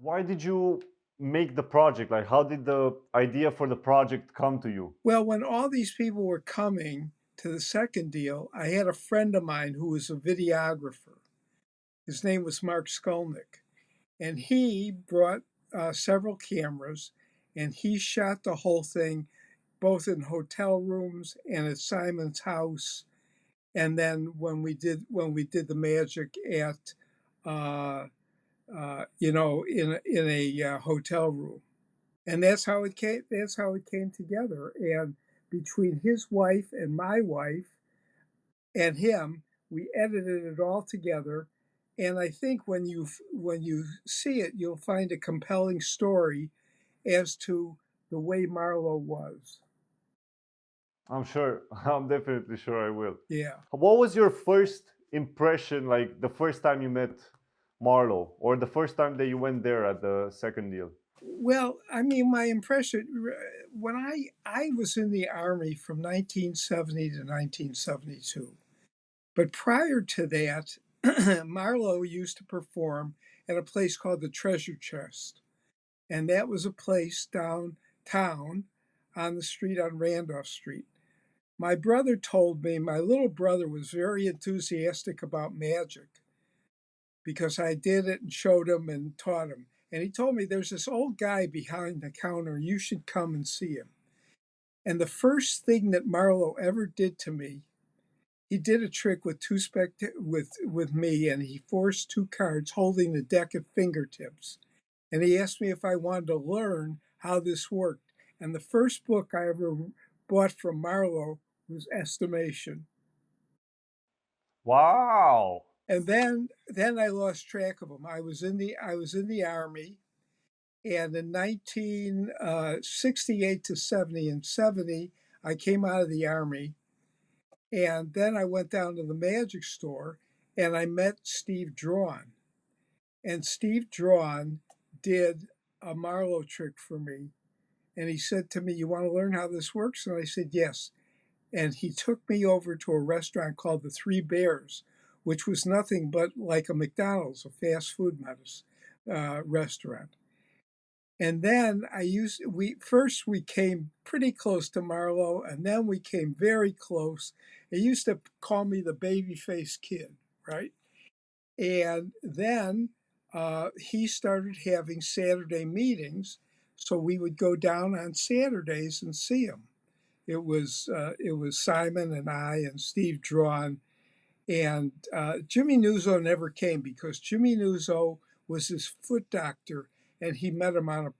Why did you make the project? Like, how did the idea for the project come to you? Well, when all these people were coming to the second deal, I had a friend of mine who was a videographer. His name was Mark Skolnick, and he brought several cameras, and he shot the whole thing both in hotel rooms and at Simon's house. And then when we did the magic at in a hotel room, and that's how it came. That's how it came together. And between his wife and my wife and him, we edited it all together. And I think when you see it, you'll find a compelling story as to the way Marlo was. I'm sure. I'm definitely sure I will. Yeah. What was your first impression, like the first time you met Marlo, or the first time that you went there at the second deal? Well, I mean, my impression when I was in the army from 1970 to 1972. But prior to that, Marlowe used to perform at a place called the Treasure Chest. And that was a place downtown on the street on Randolph Street. My brother told me my little brother was very enthusiastic about magic because I did it and showed him and taught him. And he told me there's this old guy behind the counter. You should come and see him. And the first thing that Marlowe ever did to me, he did a trick with with me, and he forced two cards holding the deck at fingertips. And he asked me if I wanted to learn how this worked. And the first book I ever bought from Marlowe was Estimation. Wow. And then I lost track of him. I was in the army, and in 1968 to 70 and 70, I came out of the army. And then I went down to the magic store and I met Steve Drawn. And Steve Drawn did a Marlowe trick for me. And he said to me, "You want to learn how this works?" And I said, "Yes." And he took me over to a restaurant called the Three Bears, which was nothing but like a McDonald's, a fast food restaurant. And then we came pretty close to Marlowe, and then we came very close. He used to call me the baby face kid, right? And then he started having Saturday meetings, so we would go down on Saturdays and see him. It was Simon and I and Steve Drawn, and Jimmy Nuzzo never came because Jimmy Nuzzo was his foot doctor, and he met him on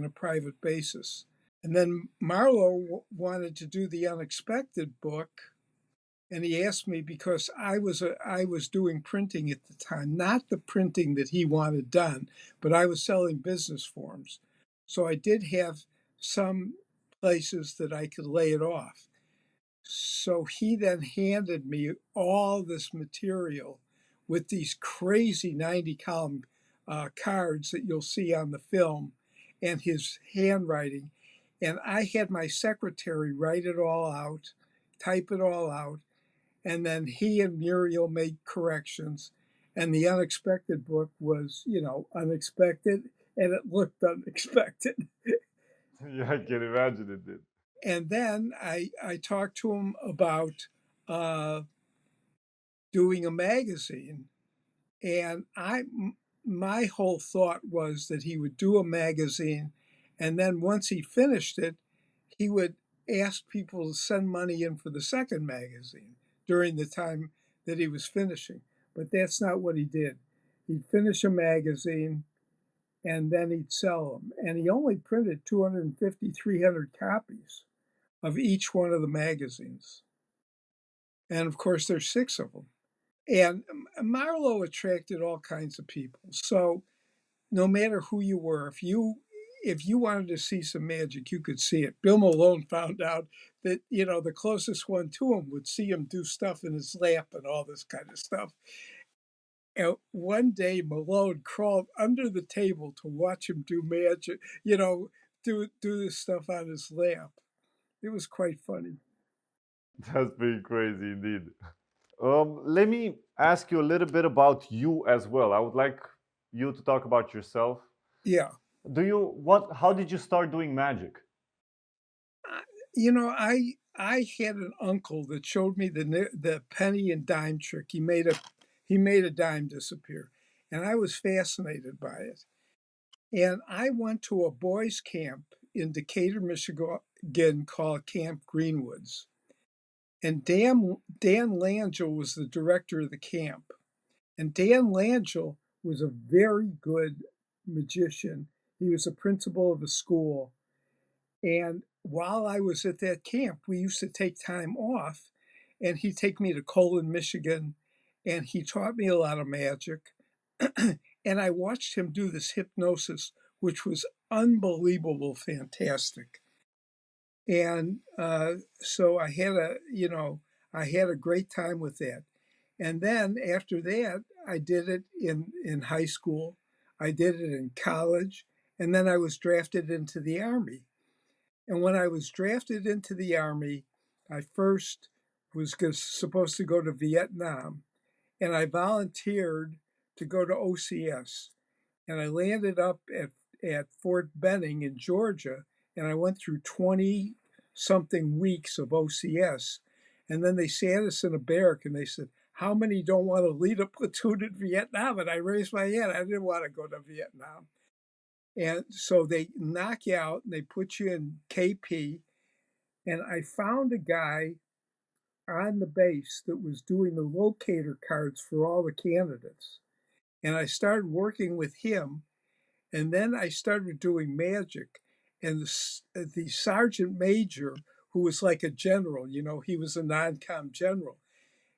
a private basis. And then Marlowe wanted to do the unexpected book, and he asked me because I was doing printing at the time, not the printing that he wanted done, but I was selling business forms. So I did have some places that I could lay it off. So he then handed me all this material with these crazy 90 column cards that you'll see on the film and his handwriting. And I had my secretary write it all out, type it all out, and then he and Muriel made corrections. And the unexpected book was, unexpected, and it looked unexpected. Yeah, I can imagine it did. And then I talked to him about uh, doing a magazine, and my whole thought was that he would do a magazine, and then once he finished it, he would ask people to send money in for the second magazine during the time that he was finishing. But that's not what he did. He'd finish a magazine and then he'd sell them. And he only printed 250, 300 copies of each one of the magazines. And of course, there's six of them. And Marlowe attracted all kinds of people. So no matter who you were, if you wanted to see some magic, you could see it. Bill Malone found out that the closest one to him would see him do stuff in his lap and all this kind of stuff. And one day Malone crawled under the table to watch him do magic, do this stuff on his lap. It was quite funny. That's pretty crazy indeed. Let me ask you a little bit about you as well. I would like you to talk about yourself. Yeah. How did you start doing magic? I, you know, I had an uncle that showed me the penny and dime trick. He made a dime disappear, and I was fascinated by it. And I went to a boys' camp in Decatur, Michigan called Camp Greenwoods. And Dan Langell was the director of the camp. And Dan Langell was a very good magician. He was a principal of a school. And while I was at that camp, we used to take time off, and he'd take me to Colon, Michigan, and he taught me a lot of magic. And I watched him do this hypnosis, which was unbelievable, fantastic. And so I had a great time with that. And then after that, I did it in high school. I did it in college, and then I was drafted into the Army. And when I was drafted into the Army, I first was supposed to go to Vietnam, and I volunteered to go to OCS. And I landed up at Fort Benning in Georgia, and I went through 20 something weeks of OCS. And then they sat us in a barrack and they said, "How many don't want to lead a platoon in Vietnam?" And I raised my hand. I didn't want to go to Vietnam. And so they knock you out and they put you in KP. And I found a guy on the base that was doing the locator cards for all the candidates. And I started working with him. And then I started doing magic. And the sergeant major, who was like a general, he was a non-com general,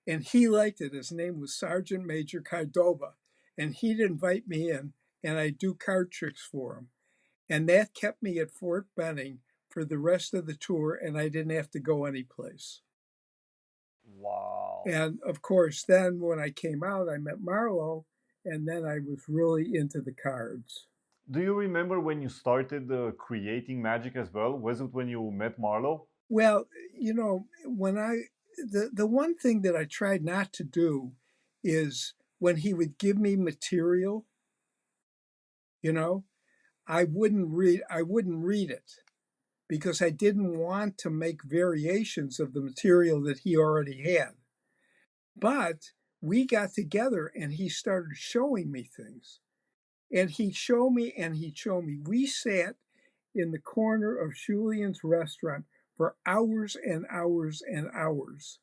and he liked it. His name was Sergeant Major Cardoba. And he'd invite me in, and I'd do card tricks for him. And that kept me at Fort Benning for the rest of the tour, and I didn't have to go anyplace. Wow. And of course, then when I came out, I met Marlo, and then I was really into the cards. Do you remember when you started creating magic as well? Was it when you met Marlo? Well, when the one thing that I tried not to do is when he would give me material, you know, I wouldn't read it because I didn't want to make variations of the material that he already had. But we got together and he started showing me things. And he'd show me and he'd show me. We sat in the corner of Julian's restaurant for hours and hours and hours.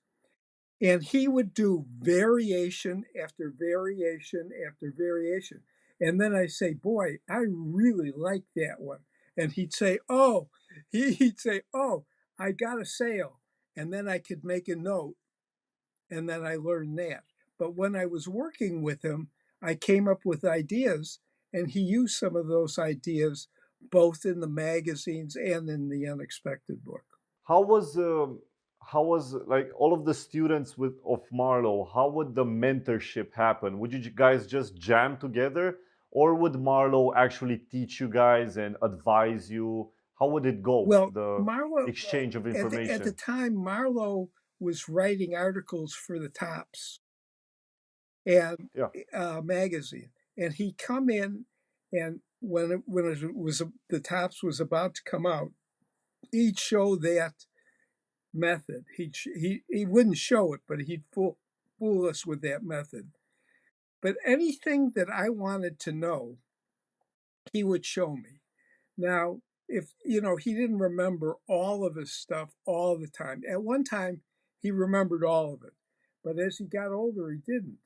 And he would do variation after variation after variation. And then I say, "Boy, I really like that one." And he'd say, "Oh," he'd say, "Oh, I got a sale." And then I could make a note, and then I learned that. But when I was working with him, I came up with ideas, and he used some of those ideas both in the magazines and in the Unexpected book. How was like all of the students with of Marlo? How would the mentorship happen? Would you guys just jam together, or would Marlo actually teach you guys and advise you? How would it go? Well, The Marlo, exchange of at the information. time, Marlo was writing articles for the Tops and Yeah. magazine, and he'd come in, and when the Tops was about to come out, he'd show that method. He wouldn't show it, but he'd fool us with that method. But anything that I wanted to know, he would show me. Now, if he didn't remember all of his stuff all the time. At one time, he remembered all of it, but as he got older, he didn't.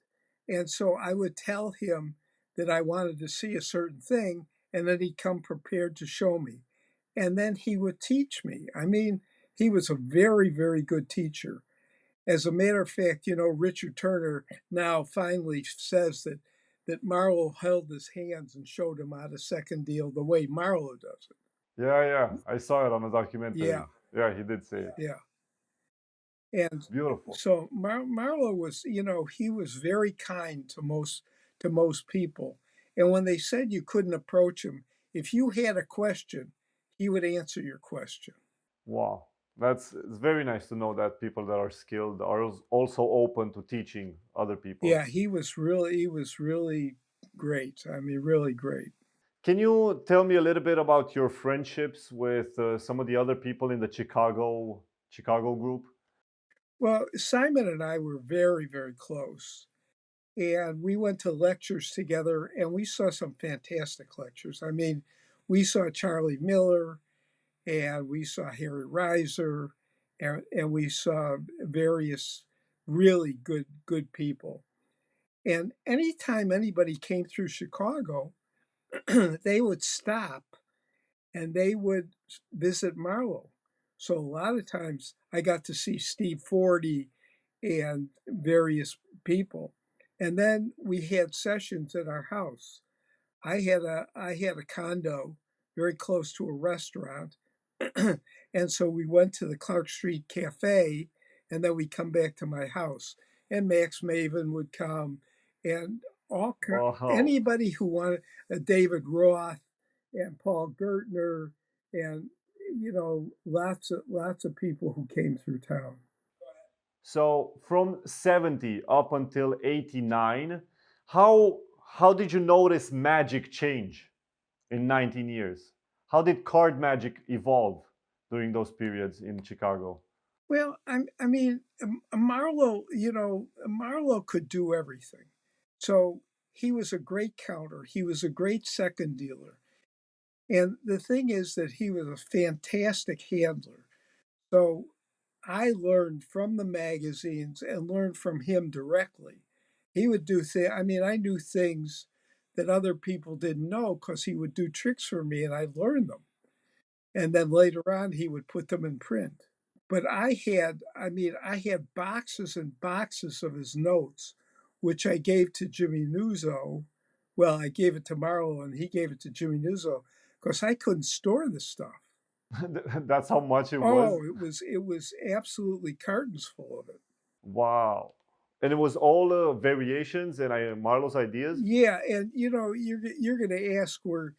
And so I would tell him that I wanted to see a certain thing, and then he'd come prepared to show me. And then he would teach me. I mean, he was a very, very good teacher. As a matter of fact, Richard Turner now finally says that Marlowe held his hands and showed him how to second deal the way Marlowe does it. Yeah, yeah. I saw it on a Yeah, documentary. Yeah, he did say it. yeah. And Beautiful. so Marlowe was, he was very kind to most people. And when they said you couldn't approach him, if you had a question, he would answer your question. Wow. It's very nice to know that people that are skilled are also open to teaching other people. Yeah, he was really great. I mean, really great. Can you tell me a little bit about your friendships with some of the other people in the Chicago group? Well, Simon and I were very, very close. And we went to lectures together and we saw some fantastic lectures. I mean, we saw Charlie Miller and we saw Harry Reiser and we saw various really good people. And anytime anybody came through Chicago, they would stop and they would visit Marlo. So a lot of times I got to see Steve Forte and various people. And then we had sessions at our house. I had a condo very close to a restaurant. And so we went to the Clark Street Cafe and then we come back to my house. And Max Maven would come and Wow. anybody who wanted David Roth and Paul Gertner and lots of people who came through town. So from 70 up until 89, how did you notice magic change in 19 years? How did card magic evolve during those periods in Chicago? Well, I mean, Marlowe, Marlowe could do everything. So he was a great counter. He was a great second dealer. And the thing is that he was a fantastic handler. So I learned from the magazines and learned from him directly. He would do things, I mean, I knew things that other people didn't know because he would do tricks for me and I learned them. And then later on, he would put them in print. But I had boxes and boxes of his notes, which I gave to Jimmy Nuzzo. Well, I gave it to Marlo and he gave it to Jimmy Nuzzo because I couldn't store the stuff. That's how much it was? Oh, it was absolutely cartons full of it. Wow. And it was all variations and Marlo's ideas? Yeah, and you're going to ask were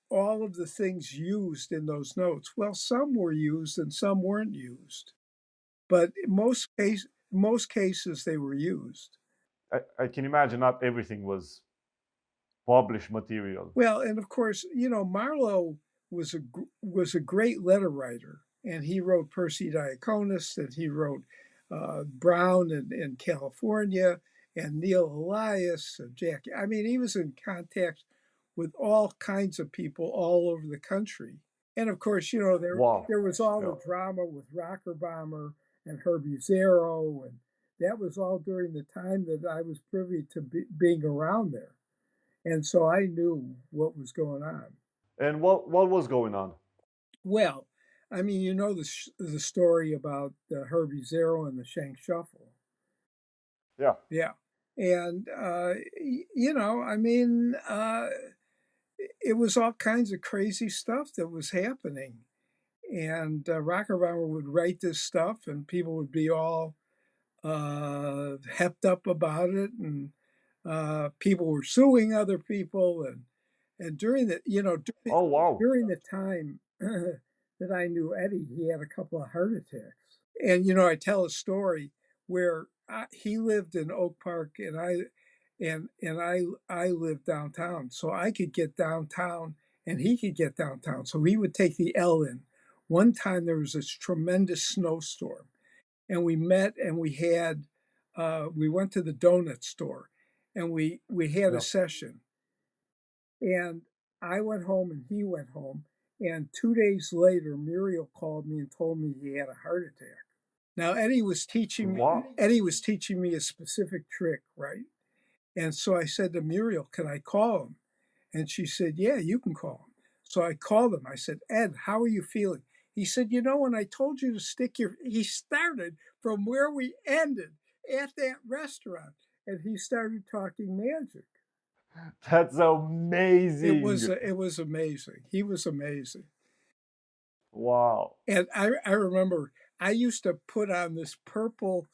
all of the things used in those notes. Well, some were used and some weren't used, but in most cases they were used. I can imagine not everything was published material. Well, and of course, Marlowe was a great letter writer, and he wrote Percy Diaconis, and he wrote Brown in California, and Neil Elias, and Jack. I mean, he was in contact with all kinds of people all over the country. And of course, Wow. there was all Yeah. the drama with Rocker Bomber and Herbie Zarrow, and that was all during the time that I was privy to being around there. And so I knew what was going on. And what was going on? Well, I mean, the story about Herbie Zarrow and the Shank Shuffle. Yeah. Yeah. And, I mean, it was all kinds of crazy stuff that was happening. And Rockefeller would write this stuff, and people would be all hepped up about it. And people were suing other people. And during the, Oh wow. during the time that I knew Eddie, he had a couple of heart attacks. And I tell a story where he lived in Oak Park, and I lived downtown, so I could get downtown, and he could get downtown. So he would take the L in. One time there was this tremendous snowstorm, and we met, and we went to the donut store, and we had a Yeah. session, and I went home, and he went home, and 2 days later, Muriel called me and told me he had a heart attack. Now Wow. Eddie was teaching me a specific trick, right? And so I said to Muriel, "Can I call him?" And she said, "Yeah, you can call him." So I called him. I said, "Ed, how are you feeling?" He said, when I told you to stick your," he started from where we ended at that restaurant, and he started talking magic. That's It was amazing. it was amazing. He was amazing. Wow. And I remember I used to put on this purple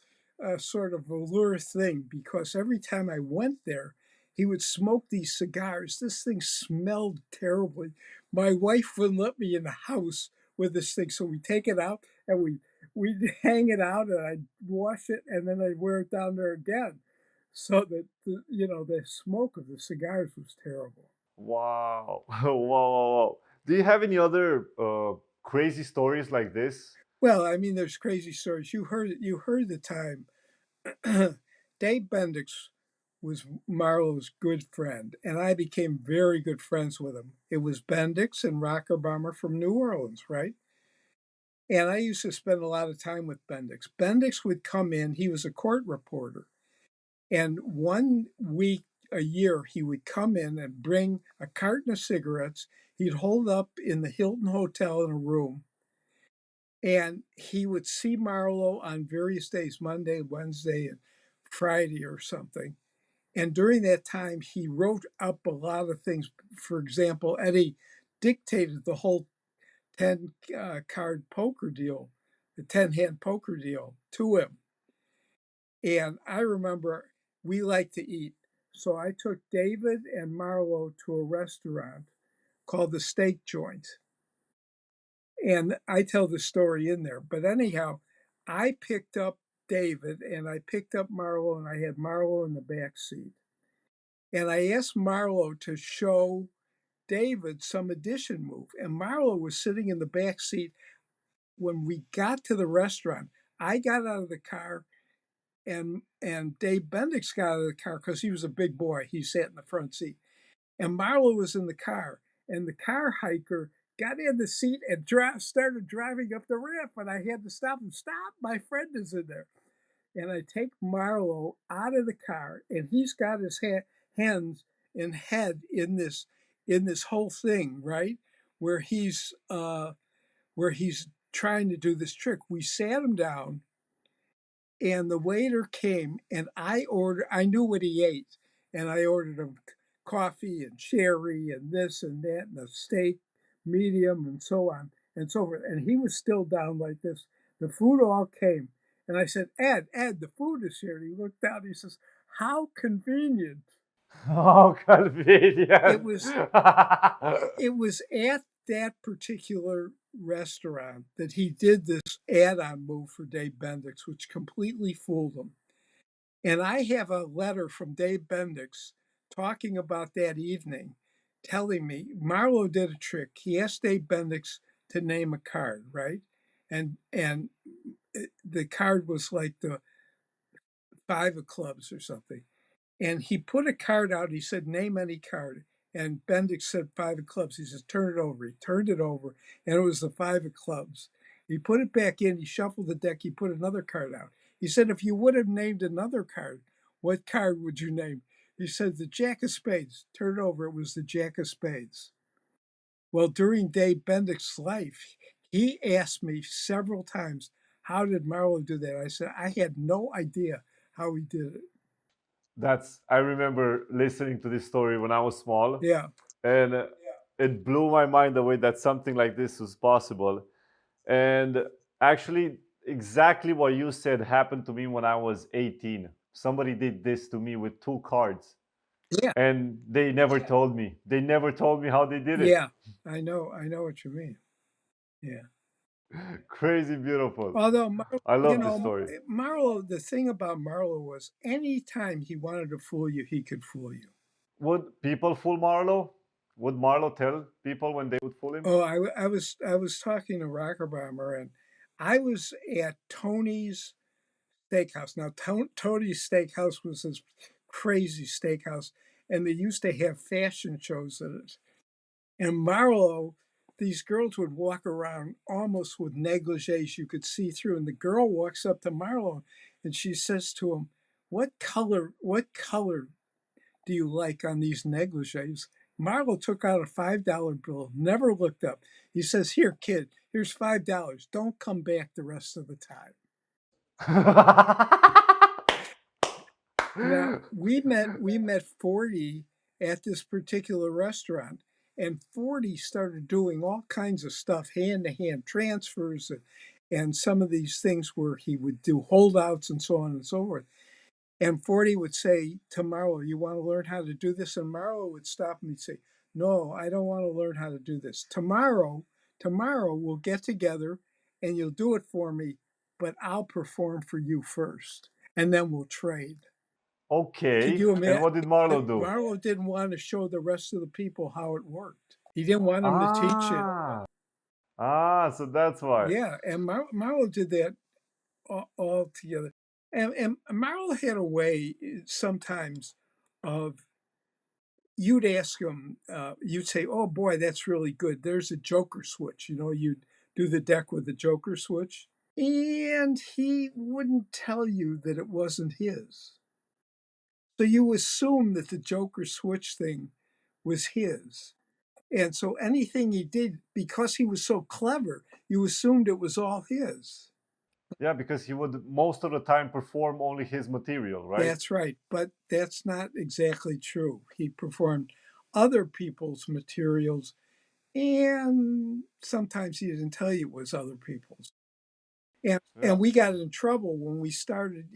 sort of velour thing because every time I went there, he would smoke these cigars. This thing smelled terribly. My wife wouldn't let me in the house with this thing, so we take it out and we'd hang it out, and I'd wash it, and then I'd wear it down there again, so that the smoke of the cigars was terrible. Wow. Wow, wow, wow. Do you have any other crazy stories like this? Well, I mean, there's crazy stories. You heard the time Dave Bendix was Marlowe's good friend, and I became very good friends with him. It was Bendix and Rocker Bomber from New Orleans, right? And I used to spend a lot of time with Bendix. Bendix would come in, he was a court reporter, and one week a year he would come in and bring a carton of cigarettes. He'd hold up in the Hilton Hotel in a room, and he would see Marlowe on various days, Monday, Wednesday, and Friday or something. And during that time, he wrote up a lot of things. For example, Eddie dictated the whole 10 card poker deal, the 10 hand poker deal to him. And I remember we liked to eat. So I took David and Marlowe to a restaurant called the Steak Joint. And I tell the story in there. But anyhow, I picked up David and I picked up Marlowe, and I had Marlowe in the back seat. And I asked Marlowe to show David some addition move. And Marlowe was sitting in the back seat. When we got to the restaurant, I got out of the car, and Dave Bendix got out of the car because he was a big boy. He sat in the front seat. And Marlowe was in the car. And the car hiker got in the seat and started driving up the ramp. And I had to stop him. Stop, my friend is in there. And I take Marlowe out of the car, and he's got his hands and head in this whole thing, right? Where he's trying to do this trick. We sat him down, and the waiter came, and I knew what he ate, and I ordered him coffee and sherry and this and that and a steak medium and so on and so forth. And he was still down like this. The food all came, and I said, Ed, the food is here. And he looked down, he says, how convenient. How It convenient. was it was at that particular restaurant that he did this add-on move for Dave Bendix, which completely fooled him. And I have a letter from Dave Bendix talking about that evening, telling me Marlowe did a trick. He asked Dave Bendix to name a card, right? And the card was like the five of clubs or something. And he put a card out. He said, name any card. And Bendix said five of clubs. He says, turn it over. He turned it over, and it was the five of clubs. He put it back in. He shuffled the deck. He put another card out. He said, if you would have named another card, what card would you name? He said, the Jack of Spades. Turn it over. It was the Jack of Spades. Well, during Dave Bendix's life, he asked me several times, how did Marlowe do that? I said, I had no idea how he did it. I remember listening to this story when I was small, Yeah. and it blew my mind the way that something like this was possible. And actually, exactly what you said happened to me when I was 18. Somebody did this to me with two cards, Yeah. and they never told me. They never told me how they did it. Yeah, I know what you mean. Yeah. Crazy beautiful. Although, I you love this know, story. Marlowe, the thing about Marlowe was anytime he wanted to fool you, he could fool you. Would people fool Marlowe? Would Marlowe tell people when they would fool him? Oh, I was talking to Rocker Bomber, and I was at Tony's Steakhouse. Now, Tony's Steakhouse was this crazy steakhouse, and they used to have fashion shows at it. And Marlowe, these girls would walk around almost with negligees you could see through. And the girl walks up to Marlowe and she says to him, what color do you like on these negligees? Marlowe took out a $5 bill, never looked up. He says, here, kid, here's $5. Don't come back the rest of the time. Now we met Forty at this particular restaurant, and Forty started doing all kinds of stuff, hand to hand transfers, and some of these things where he would do holdouts and so on and so forth. And Forty would say to Marlowe, "You want to learn how to do this?" And Marlowe would stop and he'd say, "No, I don't want to learn how to do this. Tomorrow we'll get together and you'll do it for me, but I'll perform for you first, and then we'll trade." Could Okay. you And imagine? what did Marlo do? Marlowe didn't want to show the rest of the people how it worked. He didn't want them to teach it. Ah. Ah, so that's why. Yeah, and Marlowe did that all together. And Marlowe had a way sometimes of you'd ask him, you'd say, "Oh boy, that's really good. There's a joker switch." You know, you'd do the deck with the joker switch, and he wouldn't tell you that it wasn't his. So you assume that the joker switch thing was his. And so anything he did, because he was so clever, you assumed it was all his. Yeah, because he would most of the time perform only his material, right? That's right. But that's not exactly true. He performed other people's materials, and sometimes he didn't tell you it was other people's. And Yeah. we got in trouble when we started,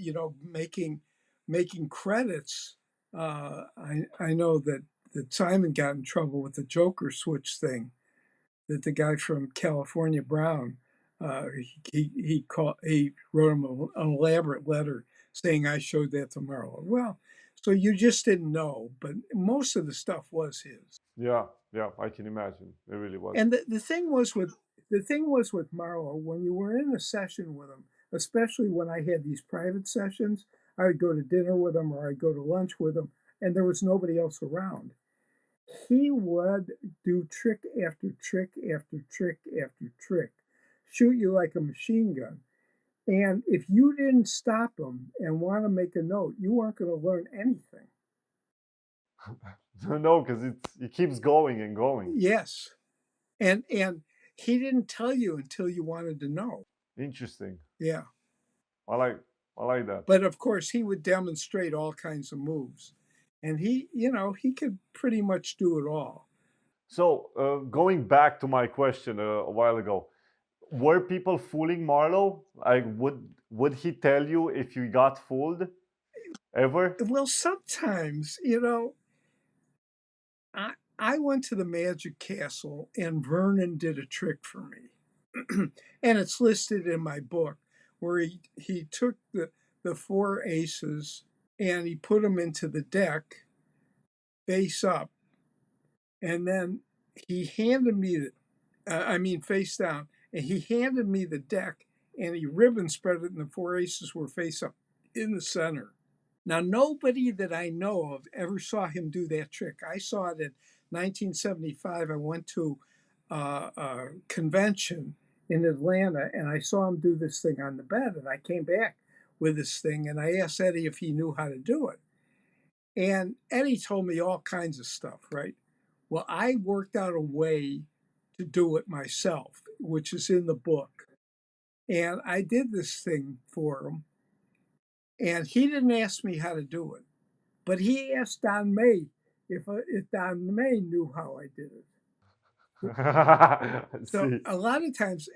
making credits. I know that Simon got in trouble with the Joker switch thing. That the guy from California Brown, he wrote him an elaborate letter saying I showed that to Marlo. Well, so you just didn't know, but most of the stuff was his. Yeah. Yeah. I can imagine. It really was. And the thing was with Marlo, when you were in a session with him, especially when I had these private sessions, I would go to dinner with him or I'd go to lunch with him, and there was nobody else around. He would do trick after trick after trick after trick, shoot you like a machine gun. And if you didn't stop him and want to make a note, you weren't going to learn anything. No, because it keeps going and going. Yes. And he didn't tell you until you wanted to know. Interesting. Yeah. I like I like that. But of course, he would demonstrate all kinds of moves. And he could pretty much do it all. So going back to my question a while ago, were people fooling Marlo? Like, would he tell you if you got fooled ever? Well, sometimes, I went to the Magic Castle and Vernon did a trick for me. And it's listed in my book where he took the four aces and he put them into the deck face up. And then he handed me face down, and he handed me the deck and he ribbon spread it and the four aces were face up in the center. Now, nobody that I know of ever saw him do that trick. I saw it in 1975. I went to a convention in Atlanta and I saw him do this thing on the bed. And I came back with this thing and I asked Eddie if he knew how to do it. And Eddie told me all kinds of stuff, right? Well, I worked out a way to do it myself, which is in the book. And I did this thing for him. And he didn't ask me how to do it. But he asked Don May if Don May knew how I did it. I So see. a lot of times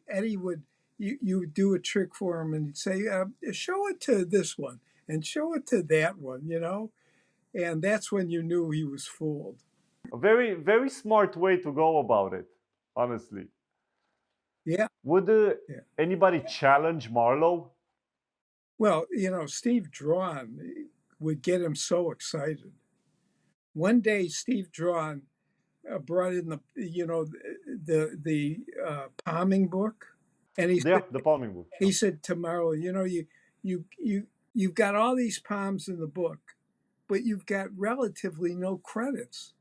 Eddie would you would do a trick for him and he'd say, "Show it to this one and show it to that one," and that's when you knew he was fooled. A very very smart way to go about it, honestly. Yeah, Would yeah. anybody challenge Marlo? Well, Steve Drawn would get him so excited. One day, Steve Drawn brought in the palming book, and Yeah, the palming book. he said to Marlo, you've got all these palms in the book, but you've got relatively no credits.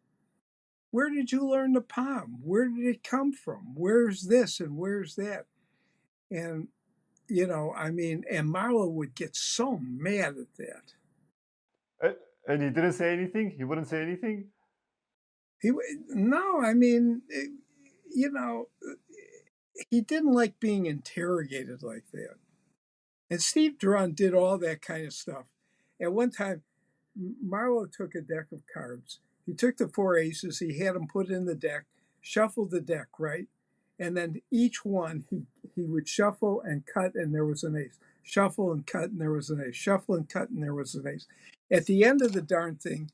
Where did you learn the palm? Where did it come from? Where's this and where's that? And and Marlo would get so mad at that. Uh, and he didn't say anything. He wouldn't say anything. No, I mean, you know, he didn't like being interrogated like that. And Steve Drummond did all that kind of stuff. At one time, Marlowe took a deck of cards. He took the four aces, he had them put in the deck, shuffled the deck, right? And then each one he would shuffle and cut, and there was an ace. Shuffle and cut, and there was an ace. Shuffle and cut, and there was an ace. At the end of the darn thing,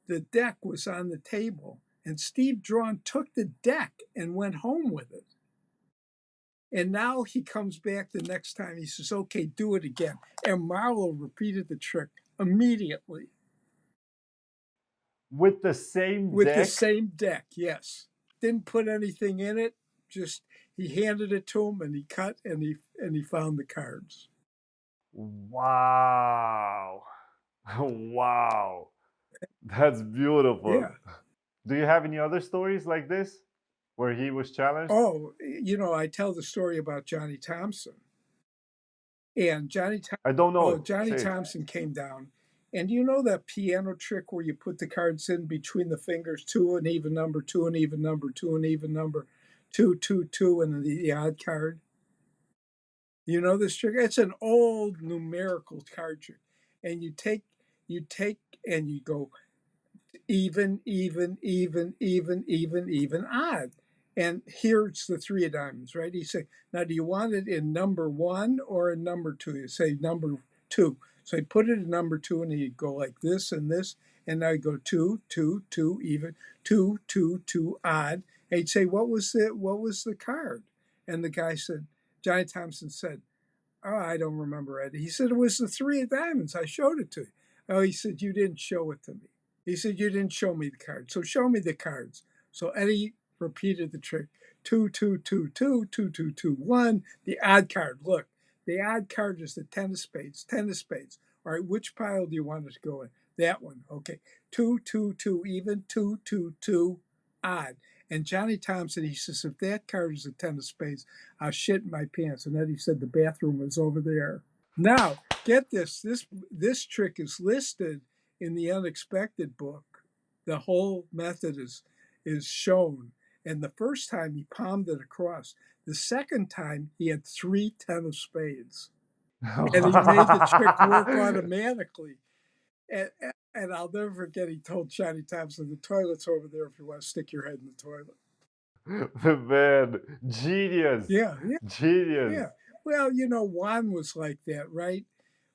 the deck was on the table, and Steve Drawn took the deck and went home with it. And now he comes back the next time. He says, okay, do it again. And Marlo repeated the trick immediately With the same with the deck? same deck. Yes. Didn't put anything in it. Just he handed it to him and he cut and he found the cards. Wow. Wow. That's beautiful. Yeah. Do you have any other stories like this where he was challenged? Oh, I tell the story about Johnny Thompson. And I don't know Oh, it. Johnny Say it. Thompson came down. And you know that piano trick where you put the cards in between the fingers, two an even number, two an even number, two an even number, two, two, two, and the odd card? You know this trick? It's an old numerical card trick. And you take and you go even, even, even, even, even, even, odd. And here's the three of diamonds, right? He said, now do you want it in number one or in number two? You say number two. So he put it in number two and he'd go like this and this. And now he'd go two, two, two, even, two, two, two, odd. And he'd say, what was the card? And the guy said, Johnny Thompson said, oh, I don't remember it. He said, it was the three of diamonds. I showed it to you. Oh, he said, you didn't show it to me. He said, you didn't show me the cards. So show me the cards. So Eddie repeated the trick. Two, two, two, two, two, two, two, one. The odd card. Look, the odd card is the ten of spades. Ten of spades. All right, which pile do you want it to go in? That one. Okay. Two, two, two, even. Two, two, two, odd. And Johnny Thompson, he says, if that card is a ten of spades, I'll shit in my pants. And Eddie said the bathroom was over there. Now, get this. This trick is listed in the unexpected book. The whole method is shown. And the first time he palmed it across. The second time he had three ten of spades. And he made the trick work automatically. And, and I'll never forget, he told Johnny Thompson, the toilet's over there if you want to stick your head in the toilet. Man, genius. Yeah, yeah, Genius. yeah. Well, Juan was like that, right?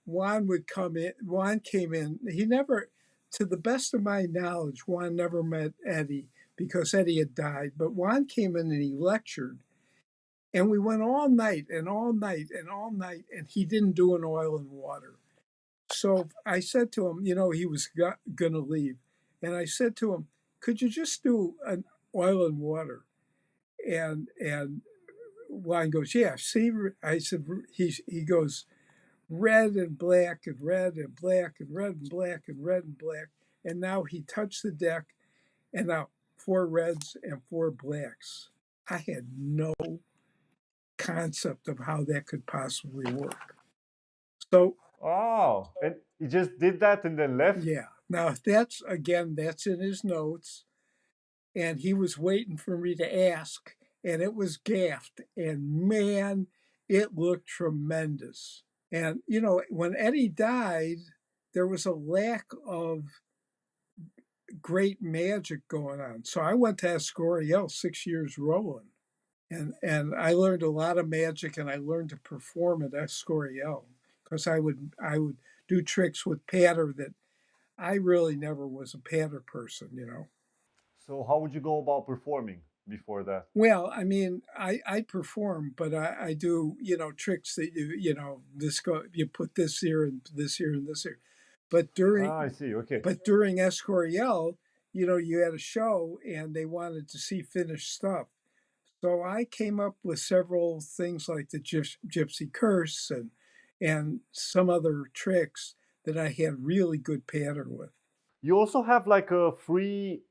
Juan would come in. Juan came in. He never, to the best of my knowledge, Juan never met Eddie because Eddie had died. But Juan came in and he lectured. And we went all night and all night and all night, and he didn't do an oil and water. So I said to him, he was going to leave. And I said to him, could you just do an oil and water? And Juan goes, yeah. See, I said, he goes, red and black and red and black and red and black and red and black. And now he touched the deck, and now four reds and four blacks. I had no concept of how that could possibly work. So, Oh, and he just did that and then left? yeah. Now, that's in his notes. And he was waiting for me to ask, and it was gaffed. And man, it looked tremendous. And, when Eddie died, there was a lack of great magic going on. So I went to Escorial 6 years rolling. And I learned a lot of magic and I learned to perform at Escorial because I would do tricks with patter that I really never was a patter person. So how would you go about performing before that? Well, I mean, I perform, but I do, tricks that you put this here and this here and this here. But Ah, I see. Okay. during Escorial, you had a show and they wanted to see finished stuff. So I came up with several things like the Gypsy Curse and some other tricks that I had really good pattern with. You also have like a free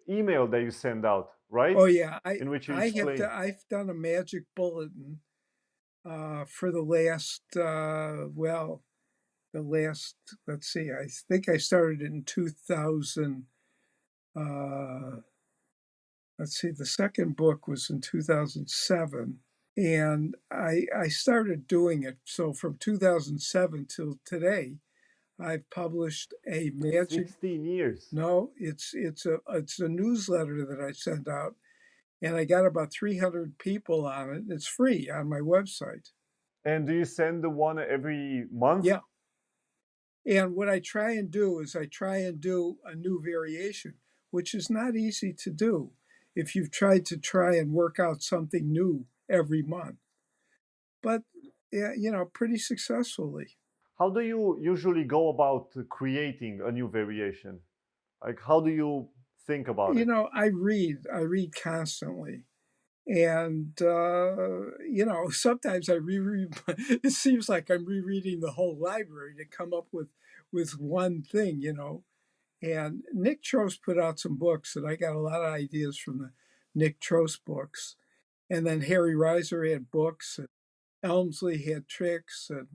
email that you send out, right? Oh yeah, In which you I explain. I've done a magic bulletin for the last the last, let's see, I think I started in 2000. Uh, let's see, the second book was in 2007, and I started doing it. So from 2007 till today, I've published a magic. 16 years. No, it's a newsletter that I send out, and I got about 300 people on it. It's free on my website. And do you send the one every month? Yeah. And what I try and do is I try and do a new variation, which is not easy to do if you've tried to try and work out something new every month. But yeah, pretty successfully. How do you usually go about creating a new variation? Like, how do you think about it? I read constantly. And sometimes I reread. It seems like I'm rereading the whole library to come up with one thing. And Nick Trost put out some books, and I got a lot of ideas from the Nick Trost books. And then Harry Reiser had books, and Elmsley had tricks, and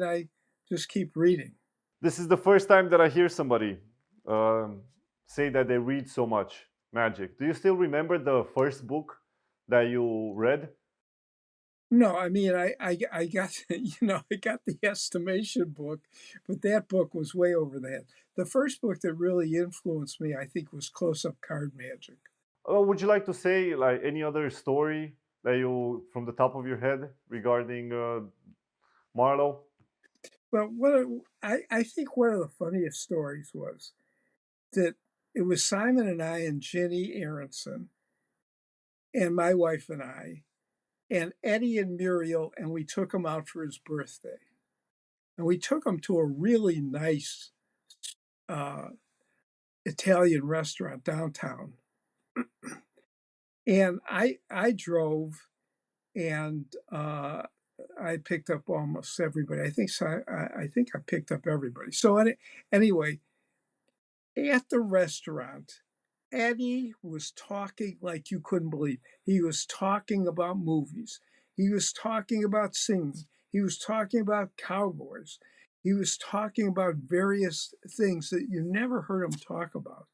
I just keep reading. This is the first time that I hear somebody um, say that they read so much magic. Do you still remember the first book that you read? No, I got I got the estimation book, but that book was way over that. The first book that really influenced me, I think, was Close Up Card Magic. Would you like to say like any other story that you from the top of your head regarding Marlowe? But I think one of the funniest stories was that it was Simon and I and Jenny Aronson and my wife and I and Eddie and Muriel, and we took him out for his birthday. And we took him to a really nice uh, Italian restaurant downtown. And I drove, and I picked up almost everybody. I think I picked up everybody. So anyway, at the restaurant, Eddie was talking like you couldn't believe. He was talking about movies. He was talking about singing. He was talking about cowboys. He was talking about various things that you never heard him talk about.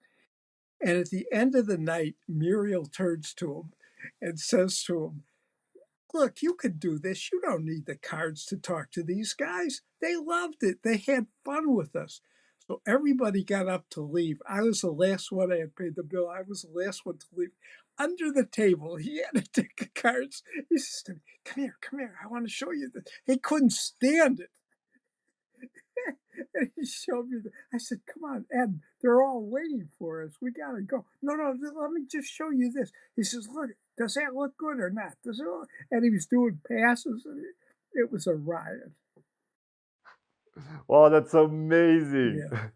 And at the end of the night, Muriel turns to him and says to him, "Look, you could do this. You don't need the cards to talk to these guys. They loved it. They had fun with us." So everybody got up to leave. I was the last one. I had paid the bill. I was the last one to leave. Under the table, he had a deck of cards. He says to me, "Come here, come here. I want to show you this." He couldn't stand it. And he showed me. I said, "Come on, Ed. They're all waiting for us. We gotta go." "No, no. Let me just show you this." He says, "Look, does that look good or not?" Does it look? And he was doing passes. And it was a riot. Wow, that's amazing. Yeah.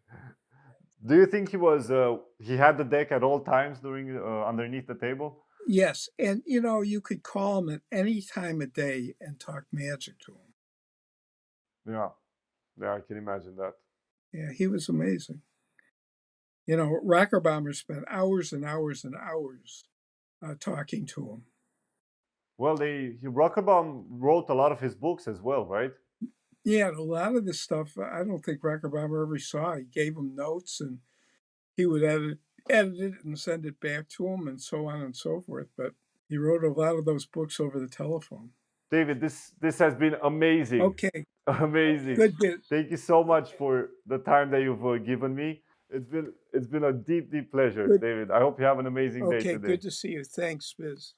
Do you think he had the deck at all times during underneath the table? Yes. And you could call him at any time of day and talk magic to him. Yeah, yeah, I can imagine that. Yeah, he was amazing. Rocker Bomber spent hours and hours and hours talking to him. Well, Rockerbaum wrote a lot of his books as well, right? Yeah, and a lot of this stuff, I don't think Rocker Bomber ever saw. He gave him notes, and he would edit it and send it back to him, and so on and so forth. But he wrote a lot of those books over the telephone. David, this has been amazing, Okay, amazing. good bit. Thank you so much for the time that you've given me. It's been a deep, deep pleasure, Good. David. I hope you have an amazing day Okay, today. good to see you. Thanks, Biz.